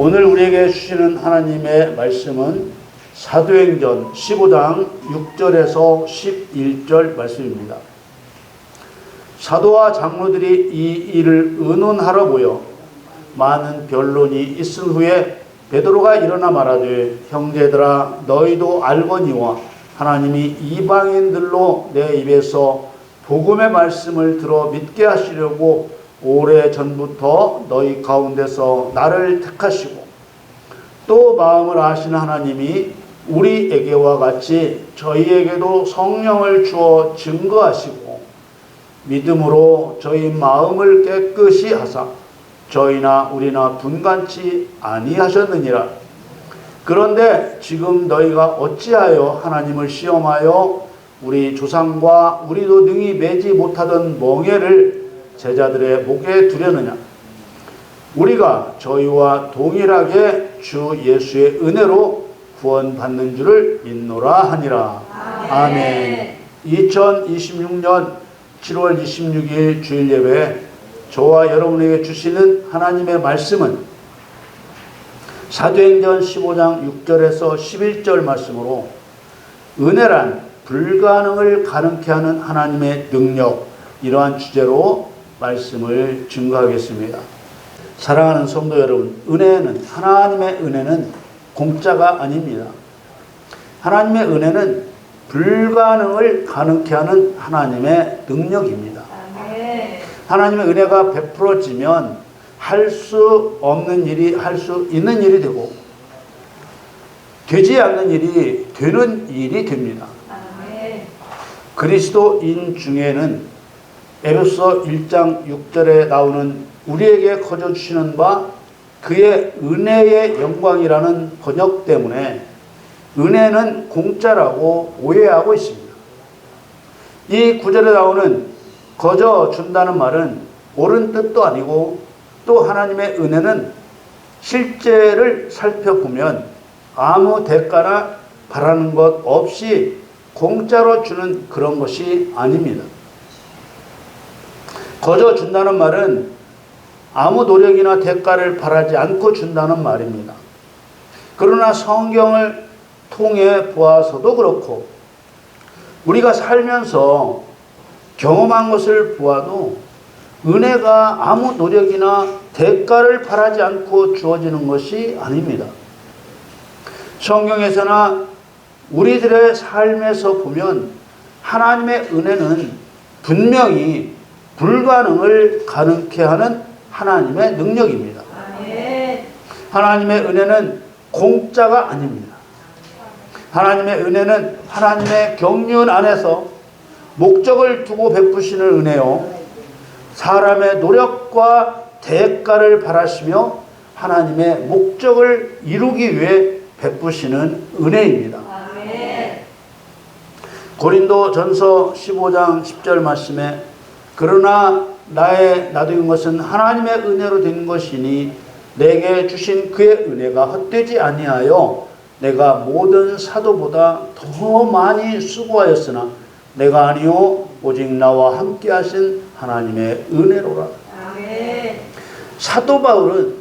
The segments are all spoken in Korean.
오늘 우리에게 주시는 하나님의 말씀은 사도행전 15장 6절에서 11절 말씀입니다. 사도와 장로들이 이 일을 의논하러 모여 많은 변론이 있은 후에 베드로가 일어나 말하되, 형제들아, 너희도 알거니와 하나님이 이방인들로 내 입에서 복음의 말씀을 들어 믿게 하시려고 오래전부터 너희 가운데서 나를 택하시고 또 마음을 아시는 하나님이 우리에게와 같이 저희에게도 성령을 주어 증거하시고 믿음으로 저희 마음을 깨끗이 하사 저희나 우리나 분간치 아니하셨느니라. 그런데 지금 너희가 어찌하여 하나님을 시험하여 우리 조상과 우리도 능히 매지 못하던 멍에를 제자들의 목에 두려느냐. 우리가 저희와 동일하게 주 예수의 은혜로 구원받는 줄을 믿노라 하니라. 아멘. 2026년 7월 26일 주일 예배 저와 여러분에게 주시는 하나님의 말씀은 사도행전 15장 6절에서 11절 말씀으로 은혜란 불가능을 가능케 하는 하나님의 능력, 이러한 주제로 말씀을 증거하겠습니다. 사랑하는 성도 여러분, 하나님의 은혜는 공짜가 아닙니다. 하나님의 은혜는 불가능을 가능케 하는 하나님의 능력입니다. 하나님의 은혜가 베풀어지면 할 수 없는 일이 할 수 있는 일이 되고, 되지 않는 일이 되는 일이 됩니다. 그리스도인 중에는 에베소서 1장 6절에 나오는 우리에게 거저 주시는 바 그의 은혜의 영광이라는 번역 때문에 은혜는 공짜라고 오해하고 있습니다. 이 구절에 나오는 거저 준다는 말은 옳은 뜻도 아니고, 또 하나님의 은혜는 실제를 살펴보면 아무 대가나 바라는 것 없이 공짜로 주는 그런 것이 아닙니다. 거저 준다는 말은 아무 노력이나 대가를 바라지 않고 준다는 말입니다. 그러나 성경을 통해 보아서도 그렇고 우리가 살면서 경험한 것을 보아도 은혜가 아무 노력이나 대가를 바라지 않고 주어지는 것이 아닙니다. 성경에서나 우리들의 삶에서 보면 하나님의 은혜는 분명히 불가능을 가능케 하는 하나님의 능력입니다. 하나님의 은혜는 공짜가 아닙니다. 하나님의 은혜는 하나님의 경륜 안에서 목적을 두고 베푸시는 은혜요, 사람의 노력과 대가를 바라시며 하나님의 목적을 이루기 위해 베푸시는 은혜입니다. 고린도전서 15장 10절 말씀에 그러나 나의 나된 것은 하나님의 은혜로 된 것이니 내게 주신 그의 은혜가 헛되지 아니하여 내가 모든 사도보다 더 많이 수고하였으나 내가 아니요 오직 나와 함께 하신 하나님의 은혜로라. 사도 바울은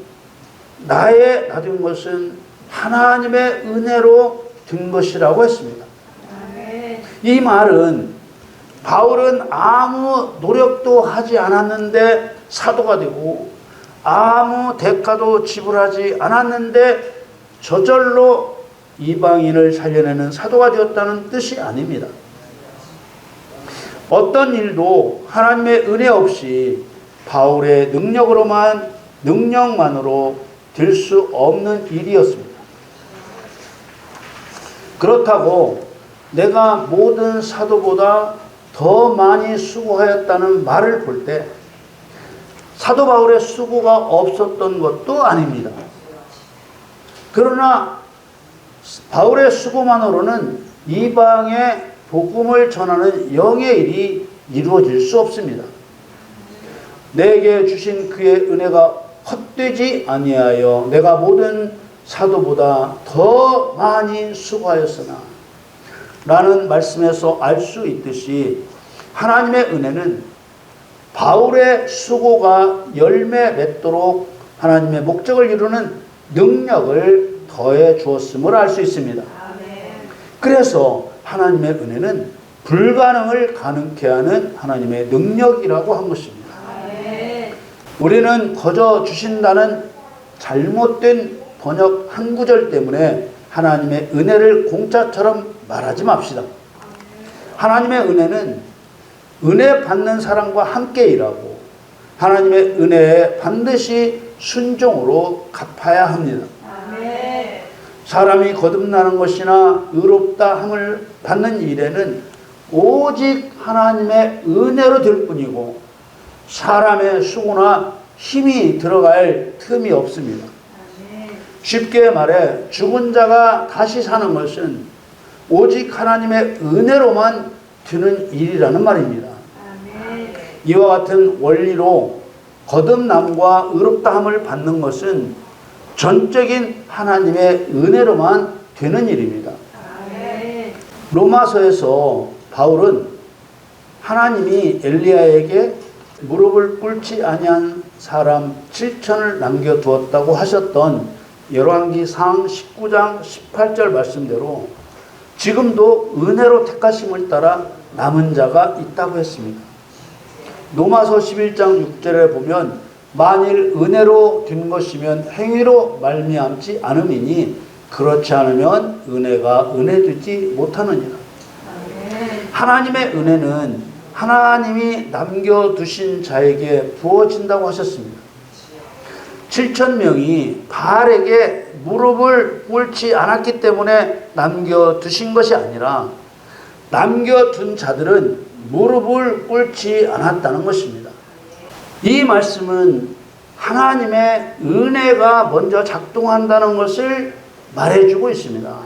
나의 나된 것은 하나님의 은혜로 된 것이라고 했습니다. 이 말은 바울은 아무 노력도 하지 않았는데 사도가 되고 아무 대가도 지불하지 않았는데 저절로 이방인을 살려내는 사도가 되었다는 뜻이 아닙니다. 어떤 일도 하나님의 은혜 없이 바울의 능력만으로 될 수 없는 일이었습니다. 그렇다고 내가 모든 사도보다 더 많이 수고하였다는 말을 볼 때 사도 바울의 수고가 없었던 것도 아닙니다. 그러나 바울의 수고만으로는 이방의 복음을 전하는 영의 일이 이루어질 수 없습니다. 내게 주신 그의 은혜가 헛되지 아니하여 내가 모든 사도보다 더 많이 수고하였으나 라는 말씀에서 알 수 있듯이 하나님의 은혜는 바울의 수고가 열매 맺도록 하나님의 목적을 이루는 능력을 더해 주었음을 알 수 있습니다. 그래서 하나님의 은혜는 불가능을 가능케 하는 하나님의 능력이라고 한 것입니다. 우리는 거저 주신다는 잘못된 번역 한 구절 때문에 하나님의 은혜를 공짜처럼 말하지 맙시다. 하나님의 은혜는 은혜 받는 사람과 함께 일하고 하나님의 은혜에 반드시 순종으로 갚아야 합니다. 사람이 거듭나는 것이나 의롭다 함을 받는 일에는 오직 하나님의 은혜로 될 뿐이고 사람의 수고나 힘이 들어갈 틈이 없습니다. 쉽게 말해 죽은 자가 다시 사는 것은 오직 하나님의 은혜로만 되는 일이라는 말입니다. 이와 같은 원리로 거듭남과 의롭다함을 받는 것은 전적인 하나님의 은혜로만 되는 일입니다. 로마서에서 바울은 하나님이 엘리야에게 무릎을 꿇지 아니한 사람 7천을 남겨두었다고 하셨던 열왕기상 19장 18절 말씀대로 지금도 은혜로 택하심을 따라 남은 자가 있다고 했습니다. 로마서 11장 6절에 보면 만일 은혜로 된 것이면 행위로 말미암지 않음이니 그렇지 않으면 은혜가 은혜되지 못하느니라. 하나님의 은혜는 하나님이 남겨두신 자에게 부어진다고 하셨습니다. 7,000명이 바알에게 무릎을 꿇지 않았기 때문에 남겨두신 것이 아니라 남겨둔 자들은 무릎을 꿇지 않았다는 것입니다. 이 말씀은 하나님의 은혜가 먼저 작동한다는 것을 말해주고 있습니다.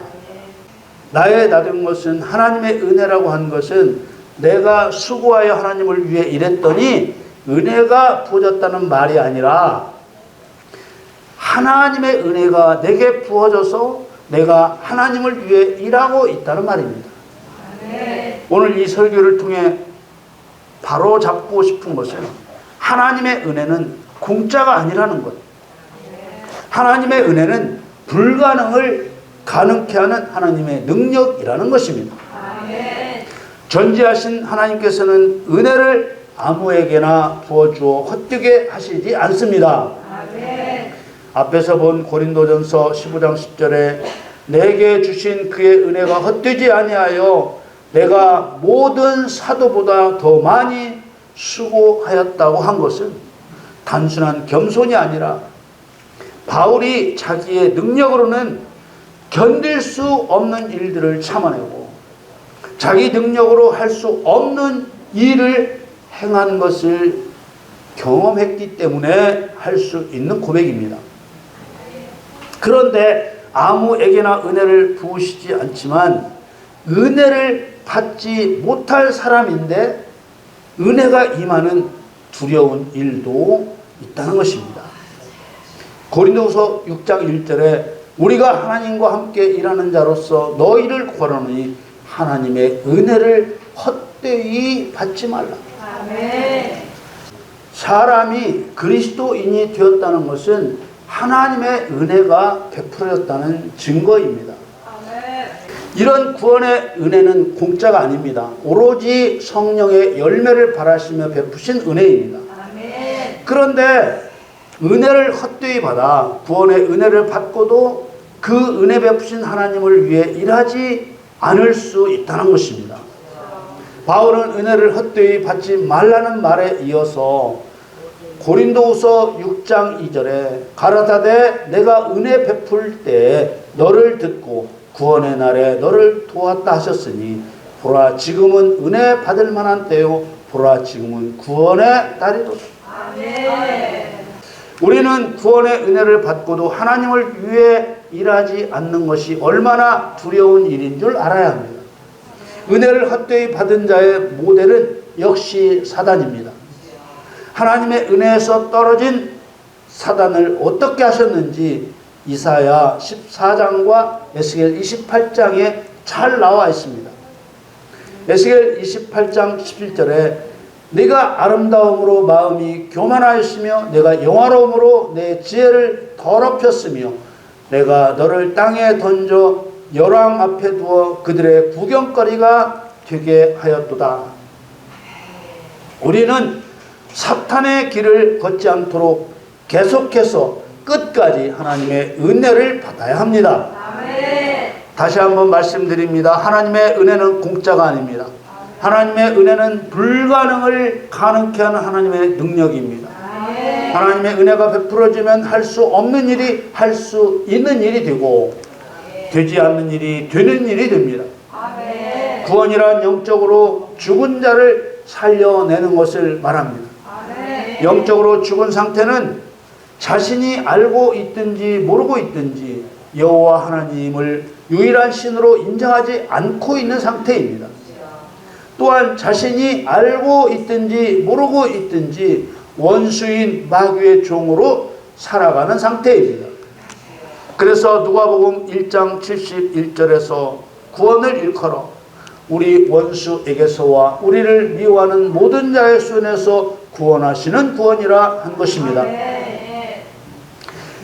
나의 나된 것은 하나님의 은혜라고 한 것은 내가 수고하여 하나님을 위해 일했더니 은혜가 부어졌다는 말이 아니라 하나님의 은혜가 내게 부어져서 내가 하나님을 위해 일하고 있다는 말입니다. 오늘 이 설교를 통해 바로 잡고 싶은 것은 하나님의 은혜는 공짜가 아니라는 것. 하나님의 은혜는 불가능을 가능케 하는 하나님의 능력이라는 것입니다. 전지하신 하나님께서는 은혜를 아무에게나 부어주어 헛되게 하시지 않습니다. 앞에서 본 고린도전서 15장 10절에 내게 주신 그의 은혜가 헛되지 아니하여 내가 모든 사도보다 더 많이 수고하였다고 한 것은 단순한 겸손이 아니라 바울이 자기의 능력으로는 견딜 수 없는 일들을 참아내고 자기 능력으로 할 수 없는 일을 행한 것을 경험했기 때문에 할 수 있는 고백입니다. 그런데 아무에게나 은혜를 부으시지 않지만 은혜를 받지 못할 사람인데 은혜가 임하는 두려운 일도 있다는 것입니다. 고린도후서 6장 1절에 우리가 하나님과 함께 일하는 자로서 너희를 구하노니 하나님의 은혜를 헛되이 받지 말라. 아멘. 사람이 그리스도인이 되었다는 것은 하나님의 은혜가 베풀어졌다는 증거입니다. 이런 구원의 은혜는 공짜가 아닙니다. 오로지 성령의 열매를 바라시며 베푸신 은혜입니다. 그런데 은혜를 헛되이 받아 구원의 은혜를 받고도 그 은혜 베푸신 하나님을 위해 일하지 않을 수 있다는 것입니다. 바울은 은혜를 헛되이 받지 말라는 말에 이어서 고린도후서 6장 2절에 가라사대 내가 은혜 베풀 때 너를 듣고 구원의 날에 너를 도왔다 하셨으니 보라 지금은 은혜 받을 만한 때요 보라 지금은 구원의 날이로다. 우리는 구원의 은혜를 받고도 하나님을 위해 일하지 않는 것이 얼마나 두려운 일인 줄 알아야 합니다. 은혜를 헛되이 받은 자의 모델은 역시 사단입니다. 하나님의 은혜에서 떨어진 사단을 어떻게 하셨는지 이사야 14장과 에스겔 28장에 잘 나와 있습니다. 에스겔 28장 11절에 네가 아름다움으로 마음이 교만하였으며 내가 영화로움으로 내 지혜를 더럽혔으며 내가 너를 땅에 던져 열왕 앞에 두어 그들의 구경거리가 되게 하였도다. 우리는 사탄의 길을 걷지 않도록 계속해서 끝까지 하나님의 은혜를 받아야 합니다. 아멘. 다시 한번 말씀드립니다. 하나님의 은혜는 공짜가 아닙니다. 하나님의 은혜는 불가능을 가능케 하는 하나님의 능력입니다. 아멘. 하나님의 은혜가 베풀어지면 할 수 없는 일이 할 수 있는 일이 되고 되지 않는 일이 되는 일이 됩니다. 아멘. 구원이란 영적으로 죽은 자를 살려내는 것을 말합니다. 아멘. 영적으로 죽은 상태는 자신이 알고 있든지 모르고 있든지 여호와 하나님을 유일한 신으로 인정하지 않고 있는 상태입니다. 또한 자신이 알고 있든지 모르고 있든지 원수인 마귀의 종으로 살아가는 상태입니다. 그래서 누가복음 1장 71절에서 구원을 일컬어 우리 원수에게서와 우리를 미워하는 모든 자의 손에서 구원하시는 구원이라 한 것입니다.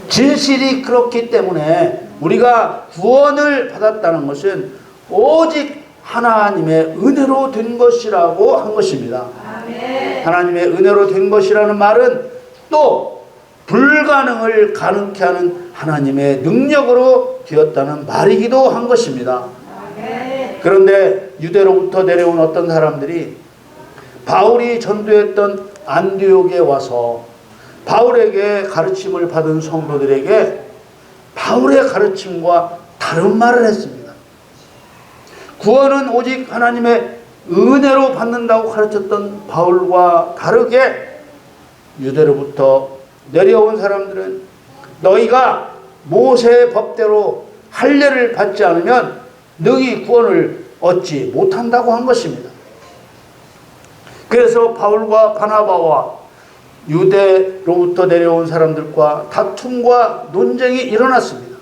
진실이 그렇기 때문에 우리가 구원을 받았다는 것은 오직 하나님의 은혜로 된 것이라고 한 것입니다. 하나님의 은혜로 된 것이라는 말은 또 불가능을 가능케 하는 하나님의 능력으로 되었다는 말이기도 한 것입니다. 그런데 유대로부터 내려온 어떤 사람들이 바울이 전도했던 안디옥에 와서 바울에게 가르침을 받은 성도들에게 바울의 가르침과 다른 말을 했습니다. 구원은 오직 하나님의 은혜로 받는다고 가르쳤던 바울과 다르게 유대로부터 내려온 사람들은 너희가 모세의 법대로 할례를 받지 않으면 너희 구원을 얻지 못한다고 한 것입니다. 그래서 바울과 바나바와 유대로부터 내려온 사람들과 다툼과 논쟁이 일어났습니다.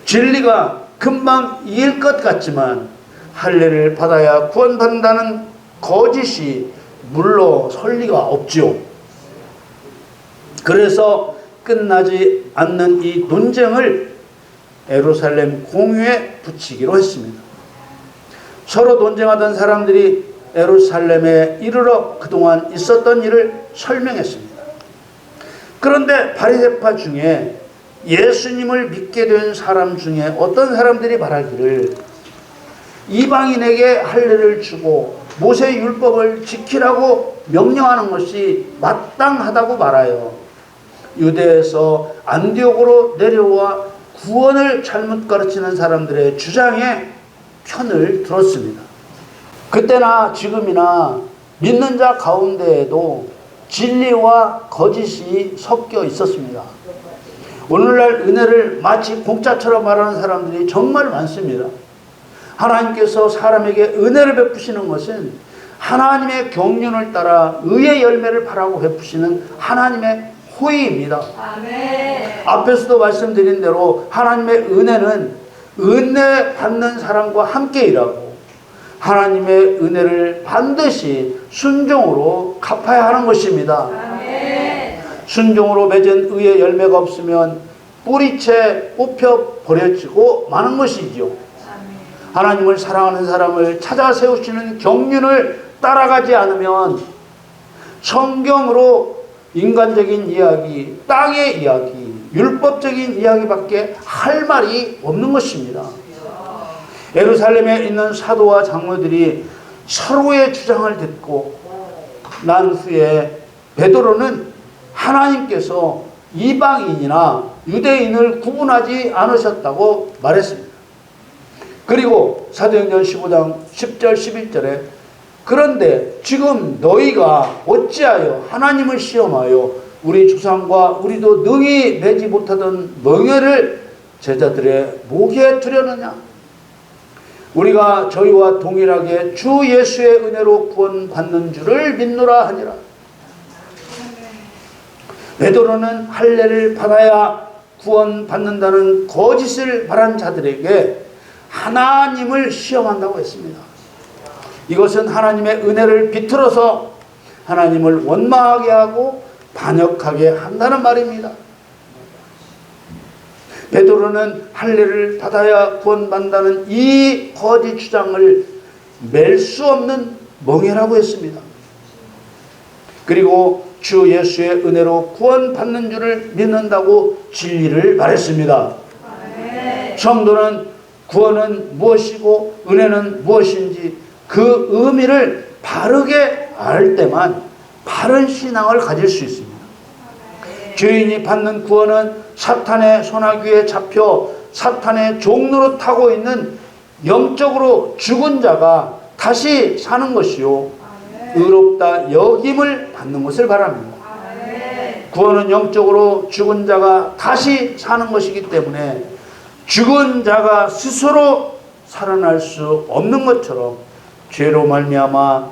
진리가 금방 이길 것 같지만 할례를 받아야 구원받는다는 거짓이 물러설 리가 없지요. 그래서 끝나지 않는 이 논쟁을 예루살렘 공유에 붙이기로 했습니다. 서로 논쟁하던 사람들이 예루살렘에 이르러 그동안 있었던 일을 설명했습니다. 그런데 바리새파 중에 예수님을 믿게 된 사람 중에 어떤 사람들이 말하기를 이방인에게 할례를 주고 모세 율법을 지키라고 명령하는 것이 마땅하다고 말하여 유대에서 안디옥으로 내려와 구원을 잘못 가르치는 사람들의 주장에 편을 들었습니다. 그때나 지금이나 믿는 자 가운데에도 진리와 거짓이 섞여 있었습니다. 오늘날 은혜를 마치 공짜처럼 말하는 사람들이 정말 많습니다. 하나님께서 사람에게 은혜를 베푸시는 것은 하나님의 경륜을 따라 의의 열매를 바라고 베푸시는 하나님의 호의입니다. 아멘. 앞에서도 말씀드린 대로 하나님의 은혜는 은혜 받는 사람과 함께 일하고 하나님의 은혜를 반드시 순종으로 갚아야 하는 것입니다. 아멘. 순종으로 맺은 의의 열매가 없으면 뿌리채 뽑혀 버려지고 마는 것이지요. 아멘. 하나님을 사랑하는 사람을 찾아 세우시는 경륜을 따라가지 않으면 성경으로 인간적인 이야기, 땅의 이야기, 율법적인 이야기밖에 할 말이 없는 것입니다. 예루살렘에 있는 사도와 장로들이 서로의 주장을 듣고 난 후에 베드로는 하나님께서 이방인이나 유대인을 구분하지 않으셨다고 말했습니다. 그리고 사도행전 15장 10절 11절에 그런데 지금 너희가 어찌하여 하나님을 시험하여 우리 조상과 우리도 능히 매지 못하던 멍에를 제자들의 목에 두려느냐? 우리가 저희와 동일하게 주 예수의 은혜로 구원받는 줄을 믿노라 하니라. 베드로는 할례를 받아야 구원받는다는 거짓을 말한 자들에게 하나님을 시험한다고 했습니다. 이것은 하나님의 은혜를 비틀어서 하나님을 원망하게 하고 반역하게 한다는 말입니다. 베드로는 할례를 받아야 구원받는다는 이 거짓 주장을 맬 수 없는 멍해라고 했습니다. 그리고 주 예수의 은혜로 구원받는 줄을 믿는다고 진리를 말했습니다. 성도는 구원은 무엇이고 은혜는 무엇인지 그 의미를 바르게 알 때만 바른 신앙을 가질 수 있습니다. 죄인이 받는 구원은 사탄의 손아귀에 잡혀 사탄의 종로로 타고 있는 영적으로 죽은 자가 다시 사는 것이요 의롭다 여김을 받는 것을 바랍니다. 구원은 영적으로 죽은 자가 다시 사는 것이기 때문에 죽은 자가 스스로 살아날 수 없는 것처럼 죄로 말미암아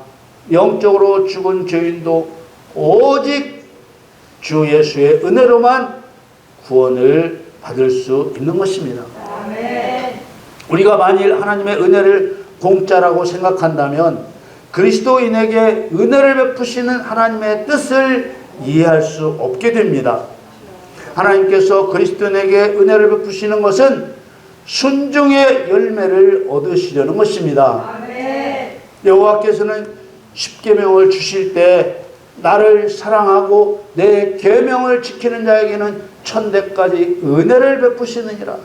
영적으로 죽은 죄인도 오직 주 예수의 은혜로만 구원을 받을 수 있는 것입니다. 우리가 만일 하나님의 은혜를 공짜라고 생각한다면 그리스도인에게 은혜를 베푸시는 하나님의 뜻을 이해할 수 없게 됩니다. 하나님께서 그리스도인에게 은혜를 베푸시는 것은 순종의 열매를 얻으시려는 것입니다. 여호와께서는 십계명을 주실 때 나를 사랑하고 내 계명을 지키는 자에게는 천대까지 은혜를 베푸시느니라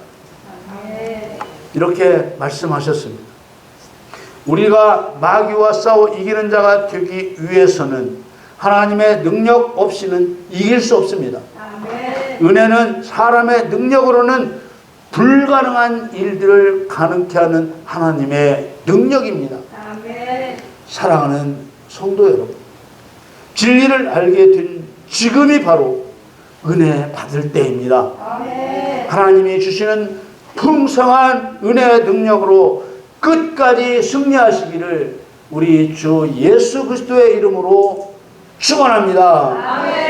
이렇게 말씀하셨습니다. 우리가 마귀와 싸워 이기는 자가 되기 위해서는 하나님의 능력 없이는 이길 수 없습니다. 은혜는 사람의 능력으로는 불가능한 일들을 가능케 하는 하나님의 능력입니다. 사랑하는 성도 여러분, 진리를 알게 된 지금이 바로 은혜 받을 때입니다. 하나님이 주시는 풍성한 은혜의 능력으로 끝까지 승리하시기를 우리 주 예수 그리스도의 이름으로 축원합니다.